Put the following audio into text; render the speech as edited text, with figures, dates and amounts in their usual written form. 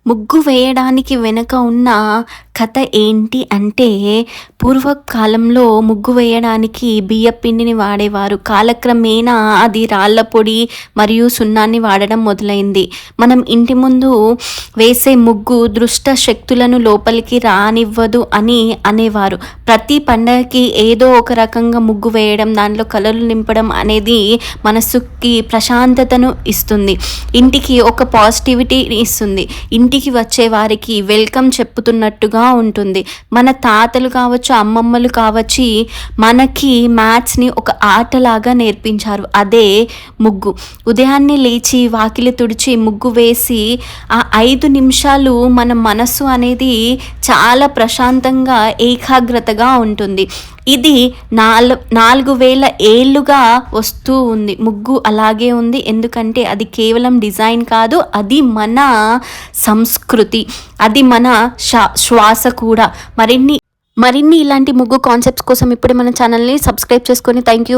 ముగ్గు వేయడానికి వెనక ఉన్న కథ ఏంటి అంటే, పూర్వకాలంలో ముగ్గు వేయడానికి బియ్యపిండిని వాడేవారు. కాలక్రమేణా అది రాళ్ళ పొడి మరియు సున్నాన్ని వాడడం మొదలైంది. మనం ఇంటి ముందు వేసే ముగ్గు దుష్ట శక్తులను లోపలికి రానివ్వదు అని అనేవారు. ప్రతి పండగకి ఏదో ఒక రకంగా ముగ్గు వేయడం, దాంట్లో కలర్లు నింపడం అనేది మనసుకి ప్రశాంతతను ఇస్తుంది. ఇంటికి ఒక పాజిటివిటీని ఇస్తుంది. ఇంటికి వచ్చే వారికి వెల్కమ్ చెప్పుతున్నట్టుగా ఉంటుంది. మన తాతలు కావచ్చు, అమ్మమ్మలు కావచ్చు, మనకి మ్యాథ్స్ని ఒక ఆటలాగా నేర్పించారు. అదే ముగ్గు. ఉదయాన్నే లేచి వాకిలి తుడిచి ముగ్గు వేసి ఆ 5 నిమిషాలు మన మనసు అనేది చాలా ప్రశాంతంగా ఏకాగ్రతగా ఉంటుంది. ఇది 4000 ఏళ్ళుగా వస్తూ ఉంది. ముగ్గు అలాగే ఉంది. ఎందుకంటే అది కేవలం డిజైన్ కాదు, అది మన సంస్కృతి, అది మన శ్వాస కూడా. మరిన్ని ఇలాంటి ముగ్గు కాన్సెప్ట్స్ కోసం ఇప్పుడే మన ఛానల్ని సబ్స్క్రైబ్ చేసుకొని థ్యాంక్ యూ.